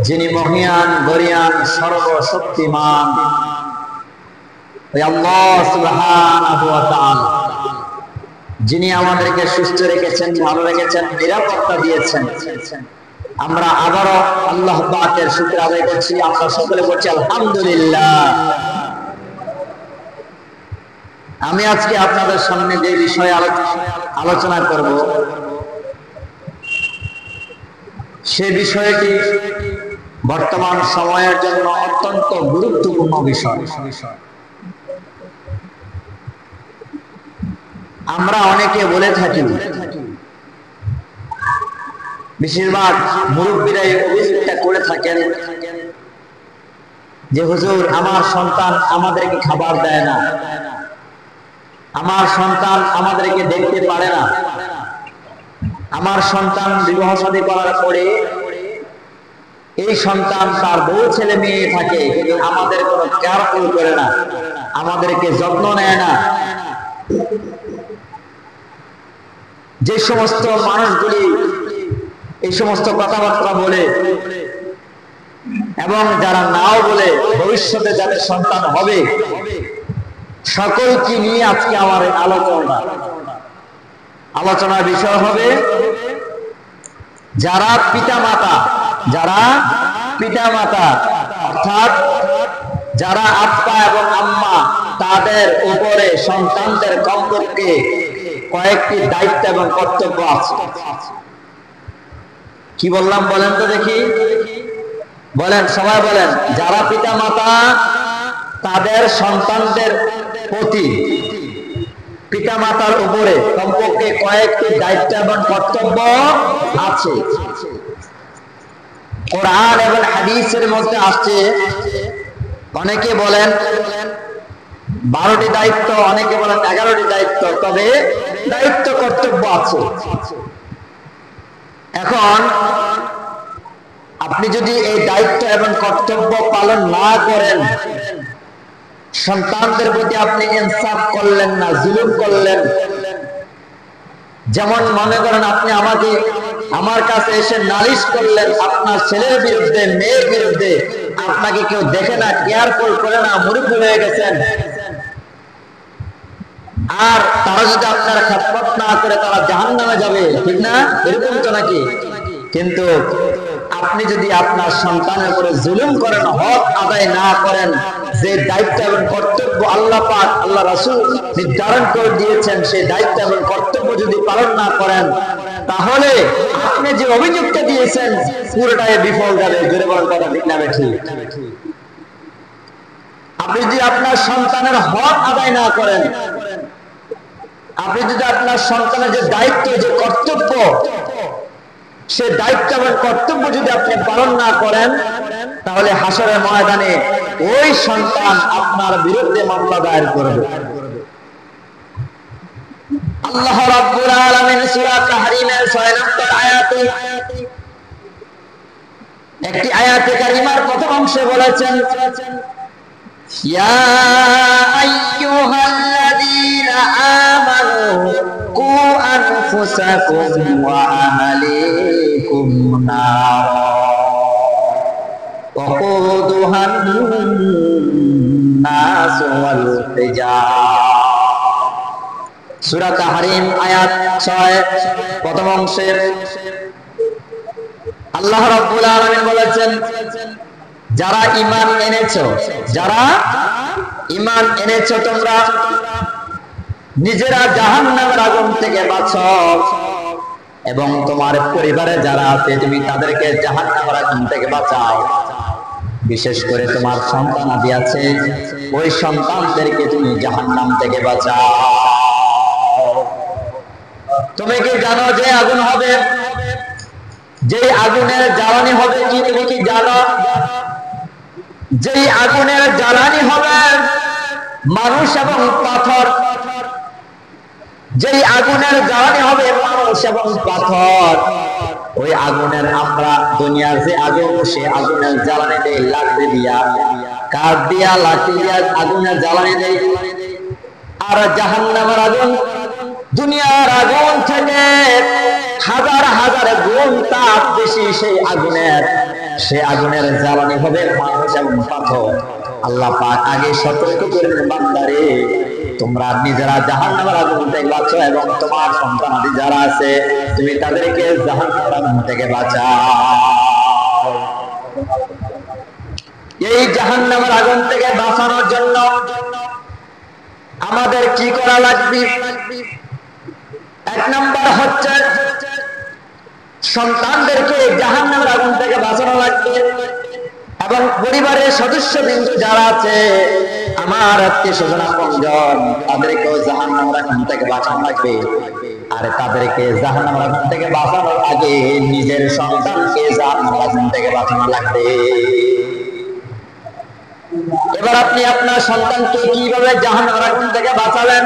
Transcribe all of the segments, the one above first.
যিনি মহিয়ান গরিয়ান সর্বশক্তিমান আল্লাহ সুবহানাহু ওয়া তাআলা, যিনি আমাদেরকে সুস্থ রেখেছেন, ভালো রেখেছেন, নিরাপত্তা দিয়েছেন। আমরা আবারও আল্লাহ পাকের শুকর আদায় করছি। আমরা সকলে বলছি আলহামদুলিল্লাহ। আমি আজকে আপনাদের সামনে যে বিষয়ে আলোচনা করব, সে বিষয়টি বর্তমান সময়ের জন্য অত্যন্ত গুরুত্বপূর্ণ বিষয়। আমরা অনেকে বলে থাকি, বেশিরভাগ মুরব্বীরা এই অভিযোগটা করে থাকেন যে হুজুর, আমার সন্তান আমাদেরকে খাবার দেয় না, আমার সন্তান আমাদেরকে দেখতে পারে না, আমার সন্তান বিবাহ শাদী করার পরে এই সন্তান তার বউ ছেলে মেয়ে থাকে, কিন্তু আমাদের কোনো কেয়ারফুল করে না, আমাদেরকে যত্ন নেয় না। যে সমস্ত মানুষগুলি এই সমস্ত কথাবার্তা বলে এবং যারা নাও বলে, ভবিষ্যতে যাদের সন্তান হবে, সকলকে নিয়ে আজকে আমার আলোচনার বিষয় হবে যারা পিতামাতা অর্থাৎ যারা আব্বা এবং আম্মা, তাদের উপরে সন্তানদের কমপক্ষে কয়েকটি দায়িত্ব এবং কর্তব্য আছে। কি বললাম বলেন তো দেখি, বলেন, সবাই বলেন। যারা পিতামাতা, তাদের সন্তানদের প্রতি, পিতামাতার উপরে কমপক্ষে কয়েকটি দায়িত্ব এবং কর্তব্য আছে। কোরআন এবং হাদিসের মধ্যে আসছে, অনেকে বলেন 12টি দায়িত্ব, অনেকে বলেন 11টি দায়িত্ব, তবে দায়িত্ব কর্তব্য আছে। এখন আপনি যদি এই দায়িত্ব এবং কর্তব্য পালন না করেন, সন্তানদের প্রতি আপনি ইনসাফ করলেন না, জুলুম করলেন। যেমন মনে করেন আপনি আমার কাছে এসে নালিশ করলেন আপনার ছেলের বিরুদ্ধে, মেয়ের বিরুদ্ধে, আপনাকে কেউ দেখে না, কেয়ারফুল করে না, মুরব্বী হয়ে গেছেন, আর তারা যদি আপনার খেদমত না করে তারা জাহান্নামে যাবে, ঠিক না? এরকম তো নাকি? কিন্তু আপনি যদি আপনার সন্তানের উপরে জুলুম করেন, হক আদায় না করেন, যে দায়িত্ব এবং কর্তব্য আল্লাহ পাক, আল্লাহ রাসূল নির্ধারণ করে দিয়েছেন, সেই দায়িত্ব এবং কর্তব্য যদি পালন না করেন, তাহলে আপনি যে অভিযোগটা দিয়েছেন পুরোটাই বিফল যাবে। জোরে বলেন কথা ঠিক না ঠিক? আপনি যদি আপনার সন্তানের হক আদায় না করেন, আপনি যদি আপনার সন্তানের যে দায়িত্ব, যে কর্তব্য, সে দায়িত্ব এবং কর্তব্য যদি আপনি পালন না করেন, তাহলে হাসরের ময়দানে ওই সন্তান আপনার বিরুদ্ধে মামলা দায়ের করবে। আল্লাহ রাব্বুল আলামিন সূরা তাহরীমের 6 নম্বর আয়াতে, একটি আয়াতে কারিমার প্রথম অংশে বলেছেন, ইয়া আইয়ুহাল্লাযীনা আমানু কু আনফুসাকুম ওয়া আহলিকুম নার ওয়াকুদুহান নাস ওয়াল হিজার। সূরা তাহরীম আয়াত 6 প্রথম অংশে আল্লাহ রাব্বুল আলামিন বলেছেন, যারা ঈমান এনেছো, তোমরা নিজেরা জাহান্নামের আগুন থেকে বাঁচো এবং তোমার পরিবারে যারা আছে তুমি তাদেরকে জাহান্নামের আগুন থেকে বাঁচাও। বিশেষ করে তোমার সন্তান আদি আছে, ওই সন্তানদেরকে তুমি জাহান্নাম থেকে বাঁচাও। তুমি কি জানো যে আগুন হবে, যেই আগুনের জ্বালানি হবে কি? তুমি কি জানো যেই আগুনের জ্বালানি হবে মানুষ এবং পাথর? যেই আগুনের জ্বালানি হবে মানুষ এবং পাথর, ওই আগুনের আমরা দুনিয়ার যে আগুন, সে আগুনের জ্বালানি দেই লাকড়ি দিয়া, কাঠ দিয়া, লাকড়ি দিয়া আগুনের জ্বালানি দেই। আর জাহান্নামের আগুন দুনিয়ার আগুন থেকে হাজার হাজার গুণ তাপ বেশি সেই আগুনের। সে আগুনের জ্বালানি হবে মানুষ এবং পাথর। আল্লাহ পাক আগে সতর্ক করেন, বান্দারে তোমরা নিজেরা জাহান্নামের আগুন থেকে বাঁচো এবং তোমার সন্তানাদি যারা আছে তুমি তাদেরকে জাহান্নামের আগুন থেকে বাঁচাও। এই জাহান্নামের আগুন থেকে বাঁচানোর জন্য আমাদের কি করা লাগবে? এক নাম্বার হচ্ছে সন্তানদেরকে জাহান্নামের আগুন থেকে বাঁচানো লাগবে এবং পরিবারের সদস্যবৃন্দ যারা আছে, আমার আত্মীয় স্বজন আপনজন, তাদেরকেও জাহান্নামের আগুন থেকে বাঁচানো লাগবে। আর তাদেরকে জাহান্নামের আগুন থেকে বাঁচানোর আগে নিজের সন্তানকে জাহান্নামের আগুন থেকে বাঁচানো লাগবে। এবার আপনি আপনার সন্তানকে কিভাবে জাহান্নামের আগুন থেকে বাঁচাবেন?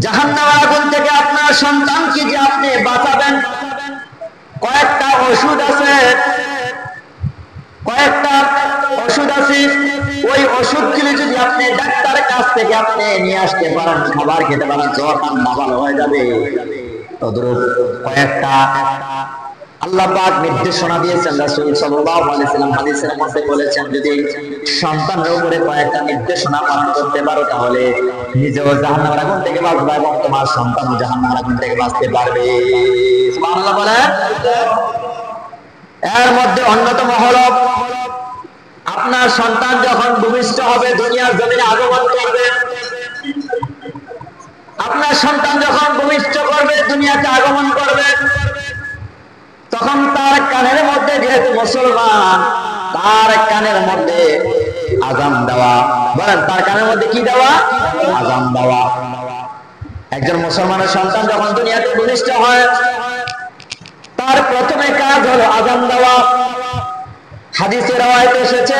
জাহান্নামের আগুন থেকে আপনার সন্তানকে যে আপনি বাঁচাবেন, কয়েকটা ওষুধ আছে, ওই ওষুধগুলি যদি আপনি ডাক্তারের কাছ থেকে আপনি নিয়ে আসতে পারেন, খাবার খেতে পারেন, জ্বর ঠান্ডা ভালো হয়ে যাবে। তদ্রূপ কয়েকটা আল্লাহ পাক নির্দেশনা দিয়েছেন, রাসূল সাল্লাল্লাহু আলাইহি ওয়াসাল্লাম হাদিসের মধ্যে বলেছেন, যদি সন্তানের উপরে কয়েকটা নির্দেশনা পালন করতে পারো তাহলে নিজেও জাহান্নামের আগুন থেকে বাঁচবে এবং তোমার সন্তানও জাহান্নামের আগুন থেকে বাঁচতে পারবে। সুবহানাল্লাহ বলেন। এর মধ্যে অন্যতম হলো আপনার সন্তান যখন ভূমিষ্ঠ হবে, দুনিয়ার জমিনে আগমন করবে, আপনার সন্তান যখন ভূমিষ্ঠ করবে, দুনিয়াতে আগমন করবে, তখন তার কানের মধ্যে, যেহেতু মুসলমান, তার কানের মধ্যে আযান দেওয়া। বলেন, তার কানের মধ্যে কি দেওয়া? আযান দেওয়া। একজন মুসলমানের সন্তান যখন দুনিয়াতে ভূমিষ্ঠ হয়, তার প্রথমে কাজ হলো আযান দেওয়া। হাদিসে রওয়ায়াত এসেছে,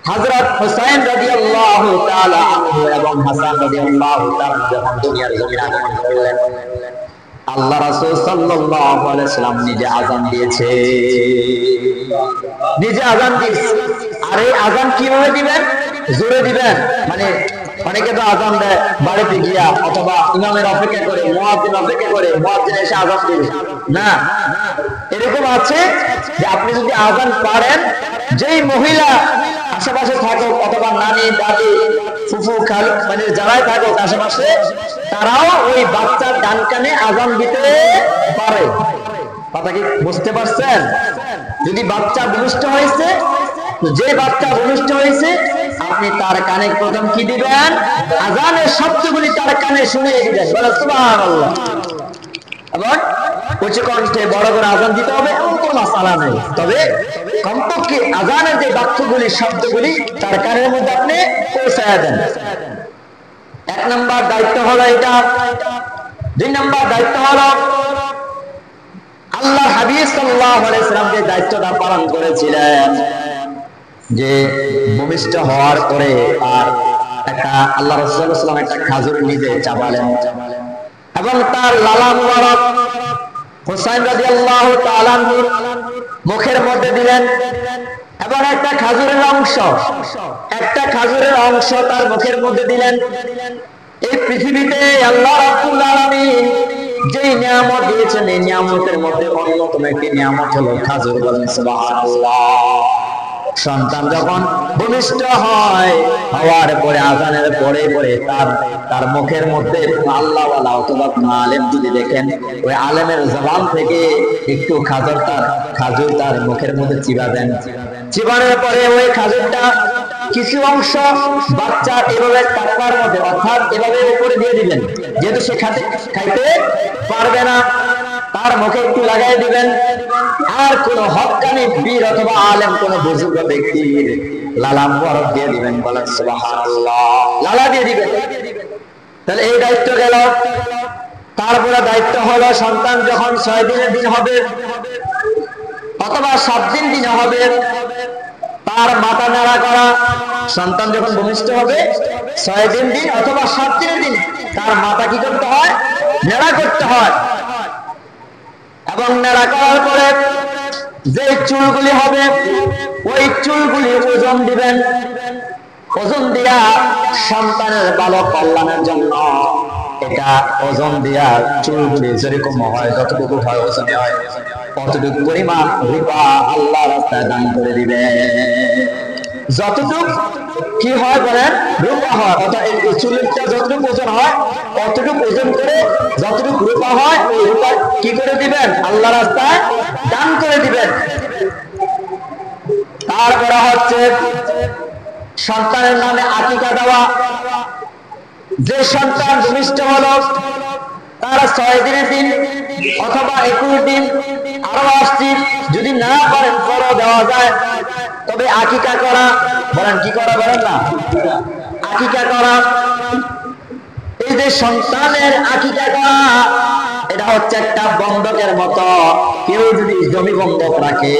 হযরত হুসাইন রাদিয়াল্লাহু তাআলা আনহু এবং হাসান রাদিয়াল্লাহু তাআলা যখন দুনিয়ার জমিনে আগমন করলেন, আল্লাহ রাসূল সাল্লাল্লাহু আলাইহি সাল্লাম নিজে আযান দিয়েছে, নিজে আযান দিয়েছে। আর এই আযান কিভাবে দিবেন? জোরে দিবেন। মানে অনেকে তো আযান দেয় বাড়িতে গিয়া, অথবা ইমামের অপেক্ষা করে, মুয়াজ্জিন অপেক্ষা করে, মুয়াজ্জিন এসে আযান দিবে না। এরকম আছে যে আপনি যদি আযান পারেন, যেই মহিলা আশেপাশে থাকুক, অথবা নানি, দাদি, ফুফু, খালু, মানে যারাই থাকুক আশেপাশে, তারাও ওই বাচ্চার ডান কানে আযান দিতে পারে। কথা কি বুঝতে পারছেন? যদি বাচ্চা ভূমিষ্ঠ হয়েছে, যে বাচ্চা ভূমিষ্ঠ হয়েছে, আপনি তার কানে প্রথম কি দিবেন? আযানের শব্দগুলি তার কানে শুনিয়ে দিবেন। বলে সুবহানাল্লাহ। এবং উচ্চ কণ্ঠে বড় করে আযান দিতে হবে, এমন কোনো মাসালা নেই। তবে কমপক্ষে আযানের যে বাক্যগুলি, শব্দগুলি তার কানের মধ্যে আপনি পৌঁছায় দেন। এক নম্বর দায়িত্ব হলো এটা। দুই নম্বর দায়িত্ব হলো আল্লাহ হাবিব সাল্লাল্লাহু আলাইহি ওয়াসাল্লাম যে দায়িত্বটা পালন করেছিলেন, যে ভূমিষ্ঠ হওয়ার পরে আর একটা আল্লাহ রাসূল সাল্লাল্লাহু আলাইহি ওয়াসাল্লাম একটা খাজুর নিজে চাবালেন এবং তার লালা মুবারক হুসাইন রাদিয়াল্লাহু তাআলা মুখের মধ্যে দিলেন এবং একটা খাজুরের অংশ তার মুখের মধ্যে দিলেন। এই পৃথিবীতে আল্লাহ রাব্বুল আলামিন যেই নিয়ামত দিয়েছেন, এই নিয়ামতের মধ্যে অন্যতম একটি নিয়ামত হলো খাজুর। বলেন সুবহানাল্লাহ। সন্তান যখন ভূমিষ্ঠ হয়, হওয়ার পরে আযানের পরে পরে তার মুখের মধ্যে আল্লাহওয়ালা অথবা আলেম যদি দেখেন, ওই আলেমের জবান থেকে একটু খাজুর তার মুখের মধ্যে চিবা দেন। চিবানোর পরে ওই খাজুরটা কিছু অংশ বাচ্চার এভাবে টাকার মধ্যে, অর্থাৎ এভাবে উপরে দিয়ে দিবেন, যেহেতু সে খাইতে পারবে না, তার মুখে একটু লাগাই দিবেন। আর কোন হক্কানি বীর অথবা আলেম, কোন বুজুর্গ ব্যক্তির লালা মুবারক দিয়ে দিবেন। বলেন সুবহানাল্লাহ। লালা দিয়ে দিবেন। তাহলে এই দায়িত্ব গেল। তারপরে দায়িত্ব হলো সন্তান যখন 6 দিনের দিন হবে অথবা 7 দিন হবে, তার মাথা নাড়া করা। সন্তান যখন ভূমিষ্ঠ হবে 6 দিন অথবা 7 দিনের দিন, তার মাথা কি করতে হয়? নাড়া করতে হয়। এবং নাড়া করার পরে যে চুলগুলি হবে, ওই চুলগুলি ওজন দিবেন। ওজন দিয়া সন্তানের ভালো কল্যাণের জন্য এটা ওজন দিয়া চুলগুলি যেরকম হয়, যতটুকু হয় ওজনে হয়, কতটুকু পরিমাণ রূপা আল্লাহ রাস্তায় দান করে দিবে। যতটুক কি হয় বলেন, রূপা হয়, অর্থাৎ এই চুলেরটা যতটুকু ওজন হয় অতটুকু ওজন করে যতটুকু রূপা হয় ওই রূপা কি করে দিবেন, আল্লাহ রাস্তায় দান করে দিবেন। তারপরে হচ্ছে সন্তানের নামে আকিকা দেওয়া। যে সন্তান ভূমিষ্ঠ হলো তার 6 দিনের দিন অথবা 21 দিন আরো 8 দিন যদি না পারেন পরও দেওয়া যায়। তবে আকিকা করা, বলেন কি করা, বলেন না, আকিকা করা, এই যে সন্তানের আকিকা করা এটা হচ্ছে একটা বন্ধকের মতো। কেউ যদি জমি বন্ধক রাখে,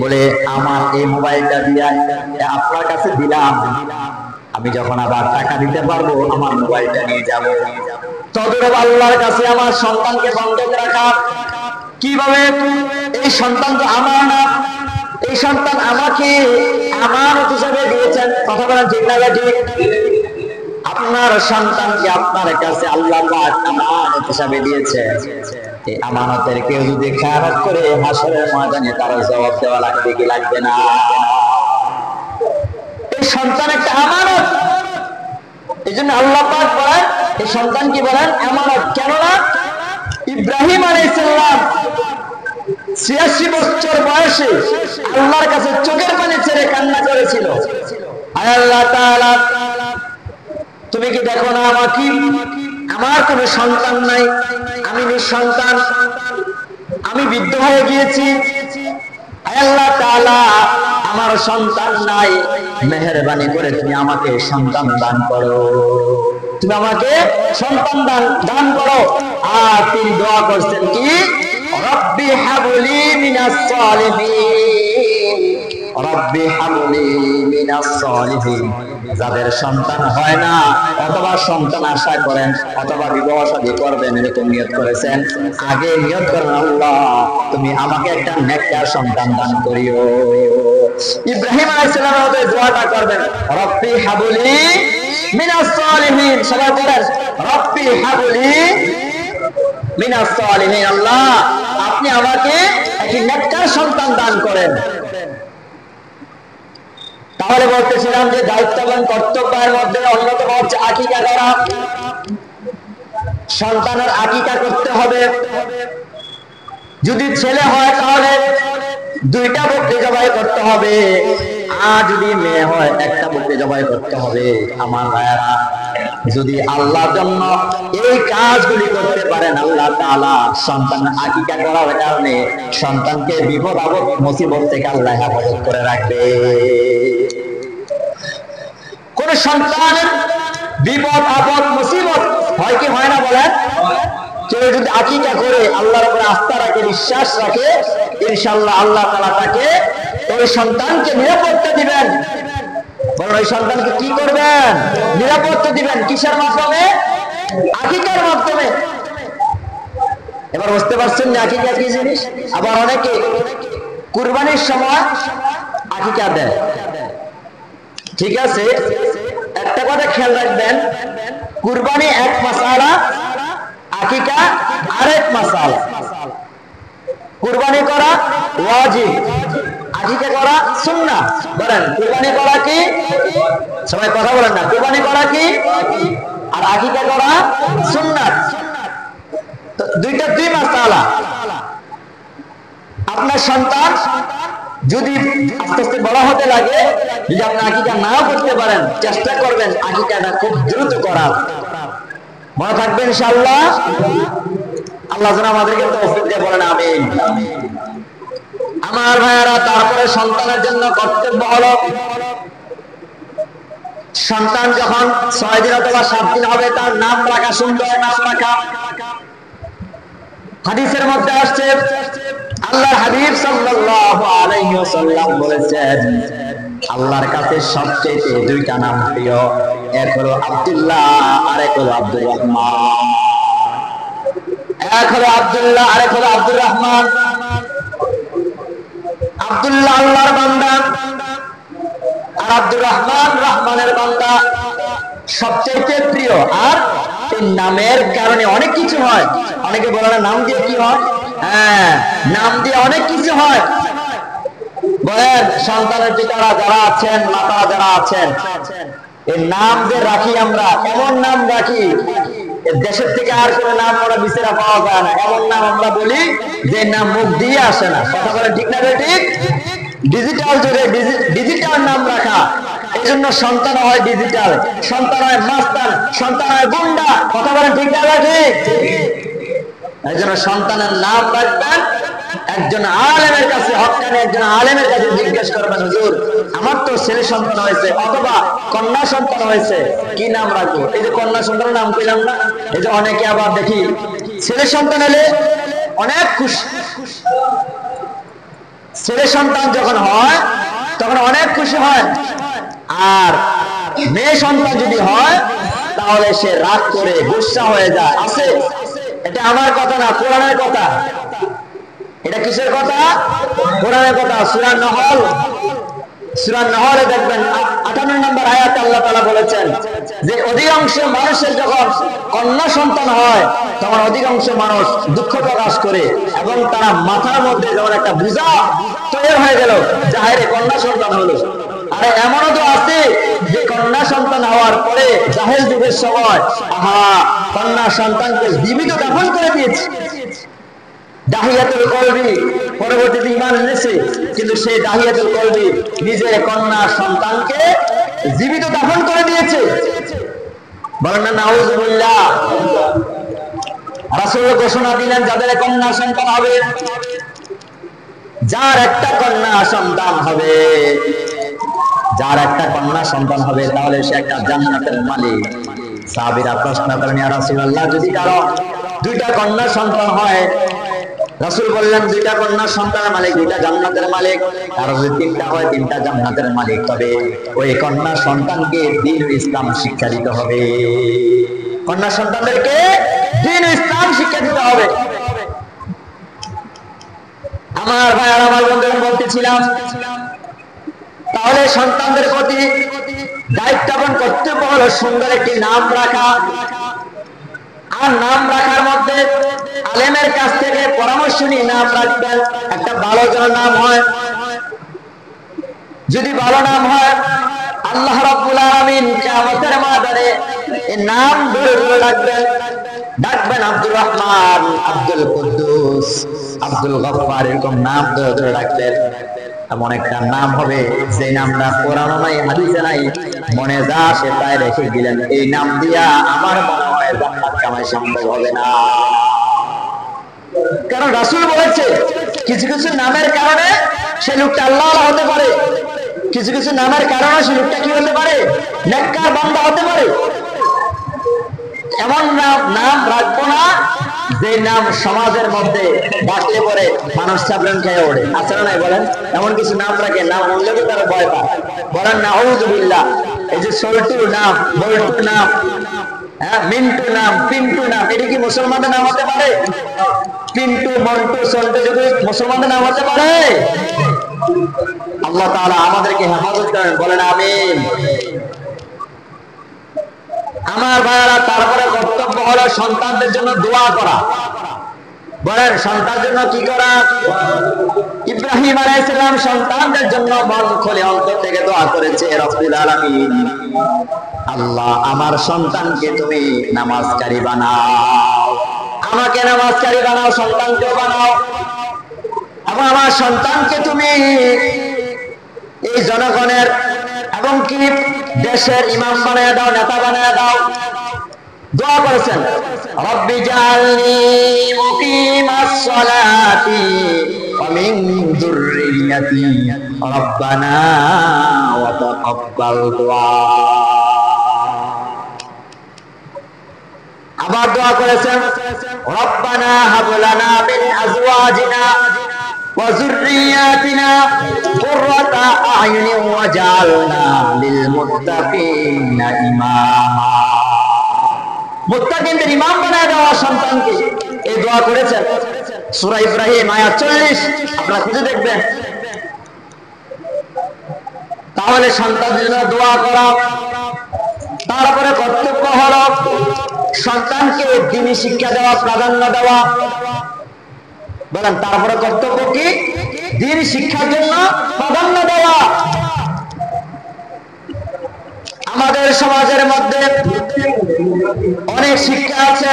বলে আমার এই মোবাইলটা দিয়ে আপনার কাছে দিলাম, আমি যখন আবার টাকা দিতে পারবো আমার মোবাইলটা নিয়ে যাবো। তদরূপ আল্লাহর কাছে আমার সন্তানকে বন্ধক রাখা। কিভাবে? এই সন্তান তো আমার না, এই সন্তান আমাকে আমানত হিসেবে দিয়েছেন। কথা বলেন ঠিক না ঠিক? আপনার সন্তানকে আপনার কাছে আল্লাহ পাক আমানত হিসেবে দিয়েছে। এই আমানতের কেউ যদি খেয়ানত করে হাসরের ময়দানে তার জবাব দেওয়া লাগবে কি লাগবে না? এই সন্তান একটা আমানত। এই জন্য আল্লাহ পাক বলেন এই সন্তান কি বলেন, আমানত। কেননা ইব্রাহিম আলাইহিস সালাম 86 বছর বয়সে আল্লাহর কাছে চোখের পানি ছেড়ে কান্না করেছিল, আয় আল্লাহ তাআলা তুমি কি দেখো না আমাকে, আমার কোনো সন্তান নাই, আমি নিঃসন্তান, আমি বৃদ্ধ হয়ে গিয়েছি, আয় আল্লাহ তাআলা আমার সন্তান নাই, মেহেরবানি করে তুমি আমাকে সন্তান দান করো, তুমি আমাকে সন্তান দান করো। আর তিনি দোয়া করছেন কি, রব্বি হাবলি মিনাস সালিহিন, রব্বি হাবলি মিনাস সালিহিন। যাদের সন্তান হয় না অথবা সন্তান আশা করেন অথবা বিবাহ শাদী করবেন এরকম নিয়ত করেছেন, আগে নিয়ত করেন আল্লাহ তুমি আমাকে একটা নেককার সন্তান দান করিও। ইব্রাহিম আলাইহিস সালামের মতো দোয়াটা করবেন, রব্বি হাবলি মিনাস সালিহিন। সবাই বলেন রব্বি হাবলি মিনাস সালিহিন, আল্লাহ আপনি আমাকে একটি নেককার সন্তান দান করেন। তাহলে বলতেছিলাম যে দায়িত্ববান কর্তব্যের মধ্যে অন্যতম হচ্ছে আকিকা করা। সন্তানের আকিকা করতে হবে। যদি ছেলে হয় তাহলে 2টা বকরি জবাই করতে হবে, আর যদি মেয়ে হয় 1টা বকরি জবাই করতে হবে। আমার ভাইয়েরা, যদি আল্লাহর জন্য এই কাজগুলি করতে পারেন আল্লাহ তাআলা সন্তানের আকিকা করার কারণে সন্তানকে বিপদ আপদ মুসিবত থেকে আল্লাহ হেফাজত করে রাখবে। কোন সন্তানের বিপদ আপদ মুসিবত হয় কি হয় না বলেন? কেউ যদি আকিকা করে আল্লাহর উপরে আস্থা রাখে, বিশ্বাস রাখে, ইনশাআল্লাহ আল্লাহ তাআলা তাকে ওই সন্তানকে নিরাপত্তা দিবেন। বলেন ওই সন্তানকে কি করবেন? নিরাপত্তা দিবেন। কিসের মাধ্যমে? আকিকার মাধ্যমে। এবার বুঝতে পারছেন না আকিকা কি জিনিস? আবার অনেকে কুরবানির সময় আকিকা দেয়, ঠিক আছে, একটা কথা খেয়াল রাখবেন, কুরবানি এক মাসালা, আকিকা আরেক মাসালা। কুরবানি করা ওয়াজিব, আকিকা করা সুন্নাহ। বলেন কুরবানি করা কি? সবাই কথা বলেন না, কুরবানি করা কি আর আকিকা করা সুন্নাহ। তো দুইটা দুই মাসালা। আপনার সন্তান যদি আস্তে আস্তে বড় হতে লাগে, যদি আপনি আকিকা নাও করতে পারেন, চেষ্টা করবেন আকিকাটা খুব দ্রুত করার। মনে থাকবে ইনশাআল্লাহ। আল্লাহ যেন আমাদেরকে তৌফিক দিয়ে বলেন আমিন। আমার ভাইয়ারা, তারপরে সন্তানের জন্য কর্তব্য হলো সন্তান যখন 6 দিন অথবা 7 দিন হবে তার নাম রাখা, সুন্দর নাম রাখা। হাদিসের মধ্যে আসছে আল্লাহর হাবিব সাল্লাল্লাহু আলাইহি ওয়াসাল্লাম বলেছেন আল্লাহর কাছে সবচেয়ে 2টা নাম প্রিয়, এক হলো আব্দুল্লাহ আর এক হলো আব্দুর রহমান। এক হলো আব্দুল্লাহ আর এক হলো আব্দুর রহমান। আব্দুল্লাহ আল্লাহর বান্দা আর আব্দুর রহমান রহমানের বান্দা, সবচেয়ে প্রিয়। আর এই নামের কারণে অনেক কিছু হয়। অনেকে বলে না নাম দিয়ে কি হয়, হ্যাঁ, নাম দিয়ে অনেক কিছু হয়। বলেন সন্তানের পিতারা যারা আছেন, মাতারা যারা আছেন, এই নাম যে রাখি আমরা, এমন নাম রাখি দেশের থেকে আর কোন নাম আমরা বিচারা পাওয়া যায় না। এমন নাম আমরা বলি যে নাম মুখ দিয়ে আসে না। কথা বলে ঠিক না ঠিক? ডিজিটাল যুগে ডিজিটাল নাম রাখা, এই জন্য সন্তান হয় ডিজিটাল, সন্তান হয় মাস্তান, সন্তান হয় গুন্ডা। কথা বলেন ঠিক না ঠিক? এই জন্য সন্তানের নাম রাখবেন একজন আলেমের কাছে, হক্কানি একজন আলেমের কাছে জিজ্ঞেস করবেন, হুজুর আমার তো ছেলে সন্তান হয়েছে অথবা কন্যা সন্তান হয়েছে, কি নাম রাখবো? এই যে কন্যা সন্তানের নাম কইলাম না, এই যে অনেকে আবার দেখি ছেলে সন্তান হলে অনেক খুশি, ছেলে সন্তান যখন হয় তখন অনেক খুশি হয়, আর মেয়ে সন্তান যদি হয় তাহলে সে রাগ করে গুসা হয়ে যায়। আছে, এটা আমার কথা না, কোরআনের কথা। এটা কিসের কথা? কোরআনের কথা। সূরা নহলে দেখবেন 58 নম্বর আয়াতে আল্লাহ তাআলা বলেছেন যে অধিকাংশ মানুষের যখন কন্যা সন্তান হয় তখন অধিকাংশ মানুষ দুঃখ প্রকাশ করে, এবং তারা মাথার মধ্যে যখন একটা বোঝা তৈরি হয়ে গেল যে হায়রে কন্যা সন্তান হলো। আরে এমনও তো আছে যে কন্যা সন্তান হওয়ার পরে জাহেল যুগের সময় কন্যা সন্তানকে জীবিত দাফন করে দিয়েছে। দাহিয়াতুল কলবি পরবর্তীতে ঈমান এনেছে, কিন্তু সেই দাহিয়াতুল কলবি নিজের কন্যা সন্তানকে জীবিত দাফন করে দিয়েছে। বলেন না নাউযুবিল্লাহ। রাসূল ঘোষণা দিলেন যাদের কন্যা সন্তান হবে, যার একটা কন্যা সন্তান হবে, যার একটা কন্যা সন্তান হবে তাহলে সে একটা জান্নাতের মালিক। সাহাবীরা প্রশ্ন করেন, ইয়া রাসূলুল্লাহ যদি কারো দুইটা কন্যা সন্তান হয়? রাসূল বললেন দুইটা কন্যা সন্তানের মালিক দুইটা জান্নাতের মালিক, আর যদি তিনটা হয় তিনটা জান্নাতের মালিক। তবে ওই কন্যা সন্তানকে দ্বীন ইসলাম শিক্ষা দিতে হবে। কন্যা সন্তানদেরকে দ্বীন ইসলাম শিক্ষা দিতে হবে। আমার ভাই আর আমার বন্ধুরা বলতেছিলাম, তাহলে সন্তানদের প্রতি দায়িত্ব এবং কর্তব্য হলো সুন্দর একটি নাম রাখা। আর নাম রাখার মধ্যে আলেমের কাছ থেকে পরামর্শ নিয়ে নাম রাখবেন, একটা ভালো যেন নাম হয়। যদি ভালো নাম হয় আল্লাহ রাব্বুল আলামিন কিয়ামতের ময়দানে এই নাম ধরে ধরে ডাকবেন আব্দুর রহমান, আব্দুল কুদ্দুস, আব্দুল গফফার, এরকম নাম ধরে ধরে ডাকবেন। এমন একটা নাম হবে যে নামটা কোরআনে নাই, হাদিসে নাই, মনে যা সে তাই রেখে দিলেন। এই নাম দিয়া আমার মনে হয় জান্নাত কামাই সম্ভব হবে না। কারণ রাসূল বলেছে কিছু কিছু নামের কারণে সে লোকটা আল্লাহ হতে পারে, কিছু কিছু নামের কারণে সে লোকটা কি হতে পারে? নেককার বান্দা হতে পারে। এমন নাম রাখবো না যে নাম সমাজের মধ্যে ডাকলে পরে মানুষ চাপড়ান খেয়ে ওঠে। আছে নাই বলেন? এমন কিছু নাম রাখে, নাম বললে তো তারা ভয় পায়। বলেন নাউযুবিল্লাহ। এই যে সল্টু নাম, বল্টু নাম, মিন্টু নাম, পিন্টু নাম, এটা কি মুসলমানদের নাম হতে পারে? পিন্টু, মন্টু, সল্টু যদি মুসলমানদের নাম হতে পারে? আল্লাহ তাআলা আমাদেরকে হেফাজত করেন, বলেন আমিন। আমার ভাইরা, তারপরে কর্তব্য হলো সন্তানদের জন্য দোয়া করা। বলেন সন্তানের জন্য কি করা? ইব্রাহিম আলাইহিস সালাম সন্তানদের জন্য মন খুলে অন্তর থেকে দোয়া করেছে, রব্বুল আলামিন, আল্লাহ আমার সন্তানকে তুমি নামাজকারী বানাও, আমাকে নামাজকারী বানাও, সন্তানকে বানাও, এবং আমার সন্তানকে তুমি এই জনগণের এবং কি দেশের ইমাম বানায় দাও, নেতা বানায় দাও। দোয়া করেছেন, রব্বি জাআলনি মুকিমাস সালাতি ওয়া মিন যুররিয়াতি রব্বানা ওয়া তাকাব্বাল দুআ। আবার দোয়া করেছেন, রব্বানা হাব লানা মিন আজওয়াজিনা ওয়া যুররিয়াতিনা কুররাতা আ'য়ুনিন ওয়াজআলনা লিল মুত্তাকিনা ইমামা। মুত্তাকিনদের ইমাম বানায় দেওয়া সন্তানকে, এই দোয়া করেছেন। সূরা ইব্রাহিম আয়াত 40, আপনারা খুঁজে দেখবেন। তাহলে সন্তানদের জন্য দোয়া করা। তারপরে কর্তব্য হলো সন্তানকে দ্বীনি শিক্ষা দেওয়া, প্রাধান্য দেওয়া। বলেন তারপরে কর্তব্য কি? দ্বীন শিক্ষার জন্য প্রাধান্য দেওয়া। আমাদের সমাজের মধ্যে অনেক শিক্ষা আছে,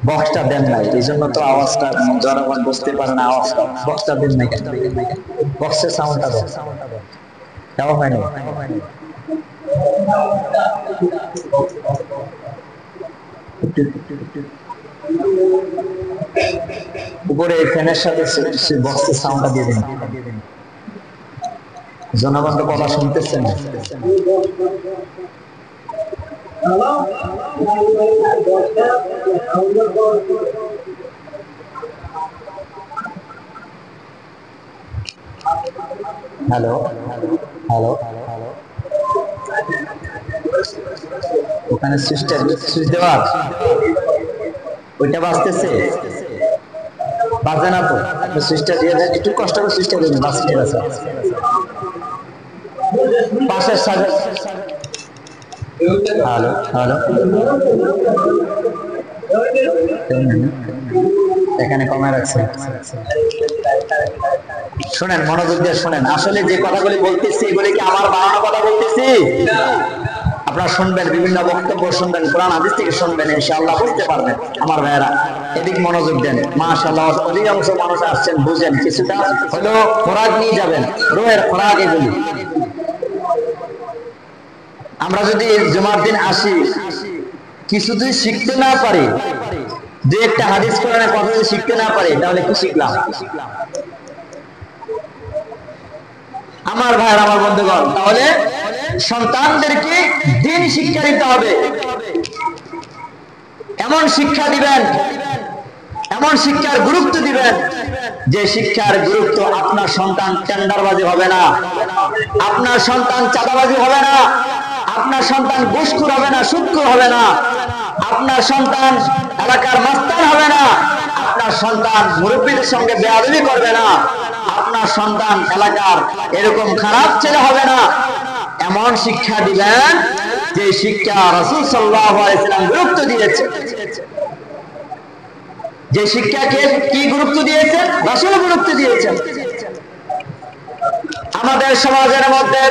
বক্সটা দেন নাই, এই জন্য তো আওয়াজটা জনগণ বুঝতে পারে না। আওয়াজটা বক্সটা দেন নাই, বক্সের সাউন্ডটা দেন, দেওয়া হয়নি। উপরে ফ্যানের সাথে বক্সের সাউন্ডটা দিয়ে দিন, জনগণ তো কথা শুনতেছে না। হ্যালো হ্যালো হ্যালো, ওখানে সুইচ দেওয়ার ওইটা বাজতেছে, বাজে না তো? সুইচটা দিয়ে দেন, একটু কষ্ট করে সুইচটা দিয়ে দেন, বাজতে আছে। পাশের সাথে হ্যালো হ্যালো, এখানে কমে রাখছে। শুনেন, মনোযোগ দিয়ে শুনেন, আসলে যে কথাগুলি বলতেছি এগুলি কি আমার বানানো কথা বলতেছি? আপনারা শুনবেন, বিভিন্ন বক্তব্য শুনবেন, কোরআন হাদিস থেকে শুনবেন, ইনশাআল্লাহ বুঝতে পারবেন। আমার ভাইয়েরা এদিক মনোযোগ দেন। মাশাআল্লাহ, অধিকাংশ মানুষ আসছেন, বুঝেন, কিছুটা হলো খোরাক নিয়ে যাবেন, রোহের খোরাক এগুলি। আমরা যদি জুমার দিন আসি, কিছু যদি শিখতে না পারি, দু একটা হাদিস কোরআনের কথা যদি শিখতে না পারি, তাহলে কি শিখলাম? আমার ভাইয়ের, আমার বন্ধুগণ, তাহলে সন্তানদেরকে দ্বীন শিক্ষা দিতে হবে। এমন শিক্ষা দিবেন, এমন শিক্ষার গুরুত্ব দিবেন, যে শিক্ষার গুরুত্ব আপনার সন্তান টেন্ডারবাজি হবে না, আপনার সন্তান চাঁদাবাজি হবে না, আপনার সন্তান ঘুষখোর হবে না, সুদখোর হবে না, আপনার সন্তান এলাকার মাস্তান হবে না, আপনার সন্তান মুরব্বীদের সঙ্গে বেয়াদবি করবে না, আপনার সন্তান এলাকার এরকম খারাপ ছেলে হবে না। এমন শিক্ষা দিবেন যে শিক্ষা রাসূল সাল্লাল্লাহু আলাইহি ওয়াসাল্লাম গুরুত্ব দিয়েছেন। যে শিক্ষাকে কি গুরুত্ব দিয়েছেন? রাসূল গুরুত্ব দিয়েছেন। আমাদের সমাজের মধ্যে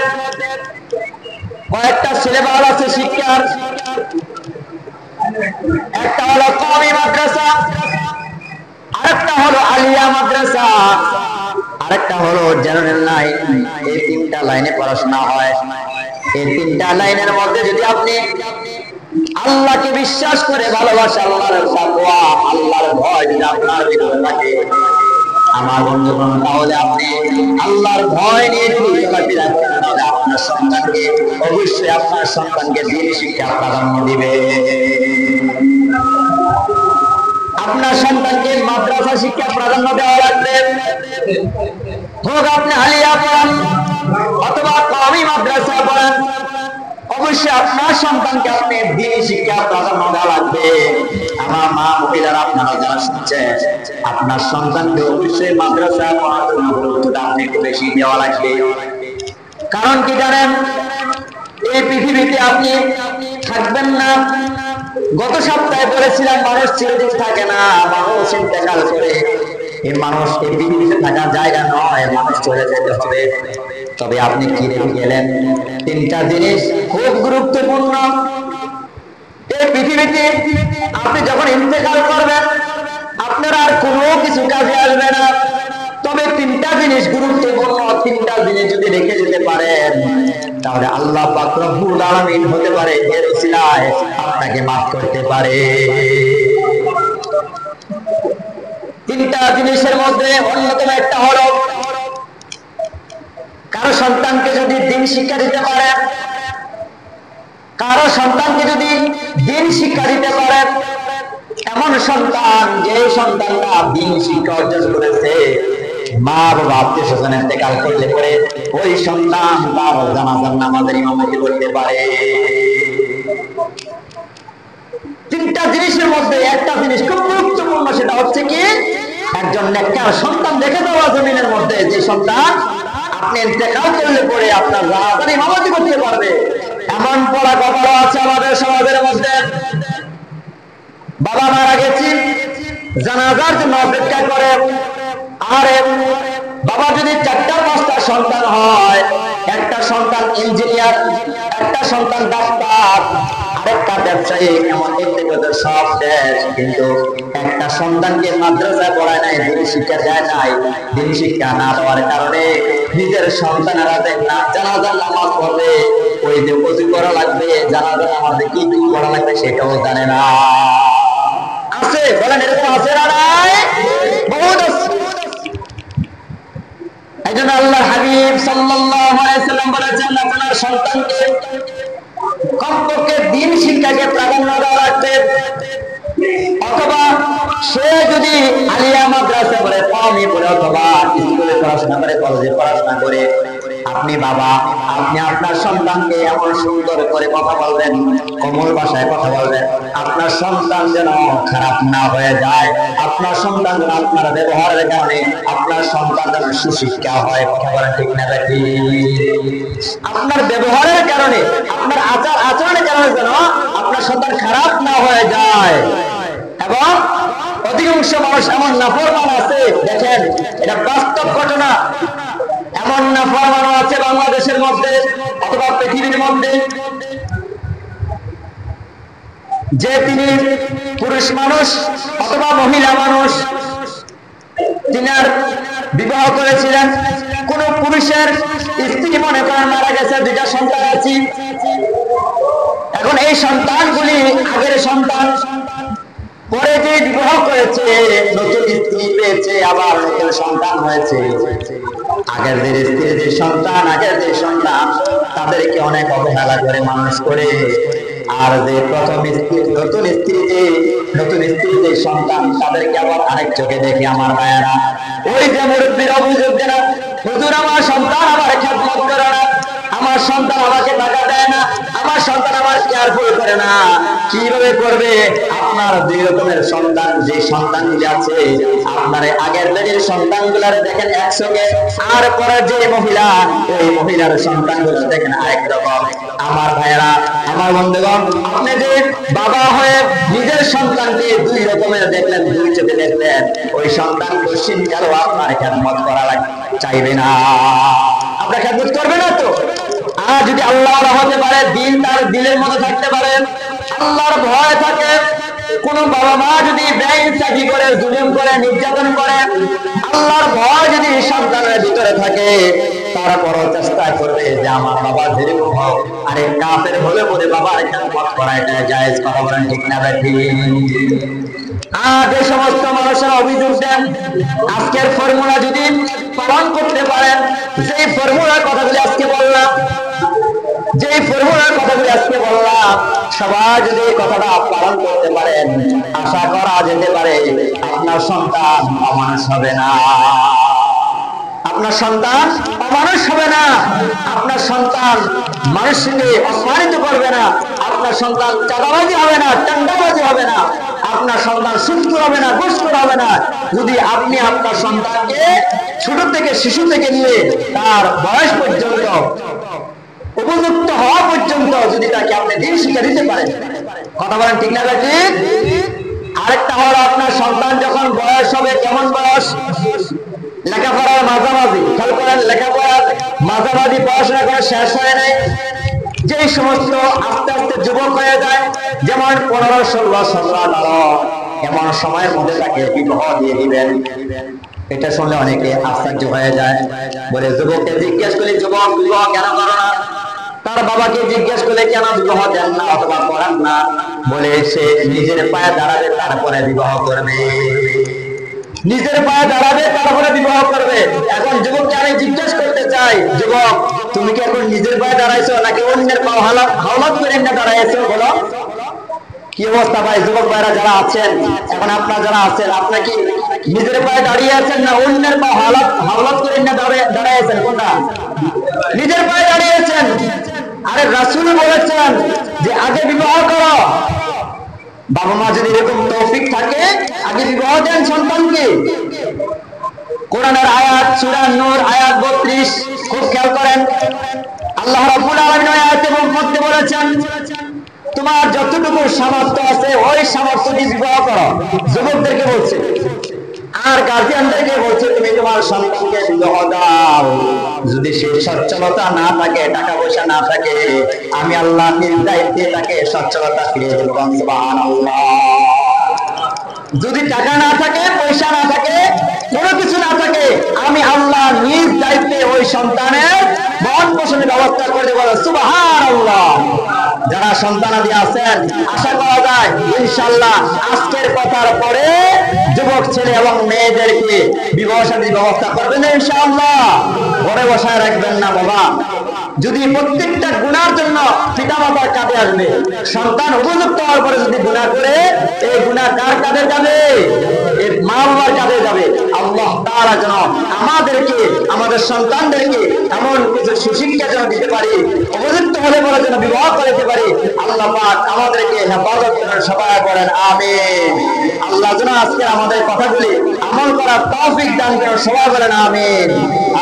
কয়েকটা সিলেবাস আছে শিক্ষার। একটা হলো কওমি মাদ্রাসা, আরেকটা হলো আলিয়া মাদ্রাসা, আরেকটা হলো জেনারেল লাইন। এই তিনটা লাইনে পড়াশোনা হয়। এই তিনটা লাইনের মধ্যে যদি আপনি আল্লাহকে বিশ্বাস করে ভালোবাসা, আল্লাহর তাকওয়া, আল্লাহর ভয় যদি আপনার ভিতরে থাকে, আমার বন্ধুগণ, তাহলে আপনি আল্লাহর ভয় নিয়ে যদি চলাফেরা করেন, তাহলে আপনার সন্তানকে, অবশ্যই আপনার সন্তানকে দ্বীন শিক্ষা প্রাধান্য দিবে। আপনার সন্তানকে মাদ্রাসা শিক্ষা প্রাধান্য দেওয়া লাগবে। হোক আপনি আলিয়া পড়ান অথবা কওমি মাদ্রাসা পড়ান, অবশ্যই আপনার সন্তানকে আপনি দ্বীন শিক্ষা প্রাধান্য দেওয়া লাগবে। আমার মা মহিলারা, আপনারা যারা শুনছেন, আপনার সন্তানকে অবশ্যই মাদ্রাসা পড়ার জন্য গুরুত্বটা আপনি একটু বেশি দেওয়া লাগবে। কারণ কি জানেন? এই পৃথিবীতে আপনি থাকবেন না। গত সপ্তাহে বলেছিলাম, মানুষ চিরদিন থাকে না, মানুষ ইন্তেকাল করে। এই মানুষ এই পৃথিবীতে থাকার জায়গা নয়, মানুষ চলে যেতে হবে। তবে আপনি কি রেখে গেলেন? তিনটা জিনিস খুব গুরুত্বপূর্ণ। এই পৃথিবীতে আপনি যখন ইন্তেকাল করবেন, আপনার আর কোনো কিছু কাজে আসবে না। তবে তিনটা জিনিস গুরুত্বপূর্ণ। তিনটা জিনিস যদি রেখে যেতে পারেন, তাহলে আল্লাহ পাক রব্বুল আলামিন হতে পারে এর উসিলায় আপনাকে মাফ করতে পারে। তিনটা জিনিসের মধ্যে অন্যতম একটা হলো, কারো সন্তানকে যদি দ্বীন শিক্ষা দিতে পারেন, কারো সন্তানকে যদি দ্বীন শিক্ষা দিতে পারেন, এমন সন্তান যে সন্তানটা দ্বীন শিক্ষা অর্জন করেছে, মা বাবা আত্মীয় স্বজন ইন্তেকাল করলে পরে ওই সন্তান তার জানাজার নামাজের ইমামতি করতে পারে। তিনটা জিনিসের মধ্যে একটা জিনিস খুব গুরুত্বপূর্ণ, সেটা হচ্ছে কি, একজন নেককার সন্তান দেখে দেওয়া জমিনের মধ্যে, যে সন্তান আপনি ইন্তেকাল করলে পরে আপনার জানাজার ইমামতি করতে পারবে। এমন পড়া কপালও আছে আমাদের সমাজের মধ্যে। বাবা মারা গেছি, জানাজার জন্য অপেক্ষা করে। আর বাবা যদি 4টা-5টা সন্তান হয়, একটা সন্তান ইঞ্জিনিয়ার, একটা সন্তান ডাক্তার, আরেকটা ব্যবসায়ী, এমন ব্যক্তিগত সব শেষ, কিন্তু একটা সন্তানকে মাদ্রাসায় পড়ায় নাই, দিন শিক্ষা দেয় নাই। দিন শিক্ষা না দেওয়ার কারণে নিজের সন্তানেরা না জানাজার নামাজ পড়বে, ওই যে ওযু করা লাগবে, জানাজার নামাজে কি কি করা লাগবে সেটাও জানে না। আছে, বলেন এরকম আছে না নাই? বহুত আছে। এইজন্য আল্লাহর হাবিব সাল্লাল্লাহু আলাইহি সাল্লাম বলেছেন, আপনার সন্তানকে কমপক্ষে দিন শিক্ষাকে প্রাধান্য দেওয়া লাগবে। অথবা সে যদি আলিয়া মাদ্রাসা পড়ে, কওমি পড়ে, অথবা স্কুলে পড়াশোনা করে, কলেজে পড়াশোনা করে, আপনি বাবা, আপনি আপনার সন্তানকে এমন সুন্দর করে কথা বলবেন, কোমল ভাষায় কথা বলবেন, আপনার সন্তান যেন খারাপ না হয়ে যায়, আপনার সন্তান যেন আপনার ব্যবহারের কারণে আপনার সন্তান যেন সুশিক্ষা হয়। কথা বলেন ঠিক না বেঠি? আপনার ব্যবহারের কারণে, আপনার আচরণের কারণে যেন আপনার সন্তান খারাপ না হয়ে যায়। এবং অধিকাংশ মানুষ এমন নাফরমান আছে, দেখেন এটা বাস্তব ঘটনা, এমন নাফরমান আছে বাংলাদেশের মধ্যে অথবা পৃথিবীর মধ্যে, যে তিনি পুরুষ মানুষ অথবা মহিলা মানুষ, তিনার বিবাহ করেছিলেন, কোন পুরুষের স্ত্রী মনে করেন মারা গেছে, 2টা সন্তান আছে। এখন এই সন্তানগুলি আগের সন্তান, পরে যে বিবাহ করেছে, নতুন স্ত্রী পেয়েছে, আবার নতুন সন্তান হয়েছে, আগের যে স্ত্রীর যে সন্তান, আগের যে সন্তান, তাদেরকে অনেক অবহেলা করে মানুষ করে। আর যে প্রথম স্ত্রী, নতুন স্ত্রী যে সন্তান, তাদেরকে আবার আরেক চোখে দেখে আমার ভাইয়েরা, ওই যে মুরব্বীর অভিযোগ দেন, হুজুর আমার সন্তান আমার খেদমত করে না, আমার সন্তান আমাকে টাকা দেয় না, আমার সন্তান আমার কেয়ারফুল করে না। কিভাবে করবে? আপনার 2 রকমের সন্তান, যে সন্তানগুলি আছে, আপনার আগের দিনের সন্তানগুলার দেখেন একসঙ্গে, আর পরের যে মহিলা, ওই মহিলার সন্তানগুলো দেখেন আরেক রকম। আমার ভাইয়েরা, আমার বন্ধুগণ, আপনি যে বাবা হয়ে নিজের সন্তানকে 2 রকমের দেখলেন, 2 চোখে দেখলেন, ওই সন্তান কোশ্চিন কারো আপনার খেদমত করা চাইবে না, আপনার খেদমত করবে না তো। আর যদি আল্লাহর হতে পারে, দিন তার দিলের মধ্যে থাকতে পারে, আল্লাহর ভয় থাকে, কোন বাবা মা যদি বেইনসাফি করে, জুলুম করে, নির্যাতন করে, আল্লাহর ভয় যদি সন্তানের ভিতরে থাকে, তারপরও চেষ্টা করবে যে আমার বাবা যেরকম হোক, আরে কাফের হলে বলে বাবার খেদমত করা এটা জায়েজ। কথা বলেন ঠিক না বেঠি? আর যে সমস্ত মানুষেরা অভিযোগ দেন, আজকের ফর্মুলা যদি পালন করতে পারেন, যেই ফর্মুলার কথাগুলি আজকে বললাম, সবাই যদি কথাটা পালন করতে পারেন, আশা করা যেতে পারে আপনার সন্তান অমানুষ হবে না, আপনার সন্তান অমানুষ হবে না, আপনার সন্তান মানুষকে অপমানিত করবে না, আপনার সন্তান চাঁদাবাজি হবে না, টেন্ডারবাজি হবে না, আপনার সন্তান সুস্থ হবে না, ঘুষখোর হবে না। যদি আপনি আপনার সন্তানকে ছোট থেকে, শিশু থেকে নিয়ে তার বয়স পর্যন্ত, উপযুক্ত হওয়া পর্যন্ত যদি তাকে আপনি দিন শিক্ষা দিতে পারেন, কথা বলেন ঠিক না ঠিক? আরেকটা হলো, আপনার সন্তান যখন বয়স হবে, কেমন বয়স? লেখাপড়ার মাঝামাঝি, খেয়াল করেন, লেখাপড়ার মাঝামাঝি পড়াশোনা করে শেষ হয় নাই, যে সমস্ত আস্তে আস্তে যুবক হয়ে যায়, যেমন 15, 16, 17, 18, এমন সময়ের মধ্যে তাকে বিবাহ দিয়ে দিবেন। এটা শুনলে অনেকে আশ্চর্য হয়ে যায়, বলে যুবককে জিজ্ঞেস করলে, যুবক বিবাহ কেন করো না? তার বাবাকে জিজ্ঞেস করলে কেন বিবাহ দেন না অথবা করেন না? বলে সে নিজের পায়ে দাঁড়াবে, তারপরে বিবাহ করবে, নিজের পায়ে দাঁড়াবে, তারপরে বিবাহ করবে। এখন যুবককে আমি জিজ্ঞেস করতে চাই, যুবক তুমি কি এখন নিজের পায়ে দাঁড়াইছো নাকি অন্যের পা হাওলাত করে দাঁড়াইছো? বলো কি অবস্থা ভাই? যুবক ভাইরা যারা আছেন, এখন আপনারা যারা আছেন, আপনারা কি নিজের পায়ে দাঁড়িয়ে আছেন না অন্যের পা হাওলাত করে দাঁড়াইছেন? কোনটা? নিজের পায়ে দাঁড়িয়েছেন। আরে রাসূল বলেছেন যে আগে বিবাহ করো। বাবা মা যদি এরকম তৌফিক থাকে, আগে বিবাহ দেন সন্তানকে। কোরআনের আয়াত, সূরা নূর আয়াত 32, খুব খেয়াল করেন, আল্লাহ রাব্বুল আলামিন আয়াতে মধ্যে বলেছেন, তোমার যতটুকু সামর্থ্য আছে ওই সামর্থ্য দিয়ে বিবাহ করো। যুবকদেরকে বলছে, আর গার্জিয়ানদেরকে বলছে তুমি তোমার সন্তানকে বিবাহ দাও। যদি সে সচ্ছলতা না থাকে, টাকা পয়সা না থাকে, আমি আল্লাহ নিজ দায়িত্বে তাকে সচ্ছলতা ফিরিয়ে দেব। সুবহানাল্লাহ। যদি টাকা না থাকে, পয়সা না থাকে, কোনো কিছু না থাকে, আমি আল্লাহ নিজ দায়িত্বে ওই সন্তানের ভরণ পোষণের ব্যবস্থা করে দেব। সুবহানাল্লাহ। যারা সন্তানাদি আছেন, আশা করা যায় ইনশাআল্লাহ আজকের কথার পরে যুবক ছেলে এবং মেয়েদেরকে বিবাহ শাদীর ব্যবস্থা করবেন ইনশাআল্লাহ। ঘরে বসায় রাখবেন না বাবা। যদি প্রত্যেকটা গুনার জন্য পিতামাতার কাঁধে আসবে, সন্তান উপযুক্ত হওয়ার পরে যদি গুনাহ করে, এই গুনাহ কার কাঁধে যাবে? এর মা বাবার কাঁধে যাবে। আল্লাহ তাআলা যেন আমাদেরকে, আমাদের সন্তানদেরকে এমন কিছু সুশিক্ষা যেন দিতে পারি, উপযুক্ত হলে পরে যেন বিবাহ করতে পারি। আল্লাহ পাক আমাদেরকে হেফাজত করেন, সবাই বলেন আমিন। আল্লাহ যেন আজকে আমাদের কথাগুলি আমল করার তৌফিক দান করেন, সবাই বলেন আমিন।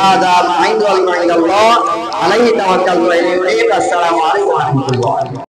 আদা মা ইনদাল্লাহ আলাইহি তাওয়াক্কালতু। আসসালামু আলাইকুম ওয়া রাহমাতুল্লাহ।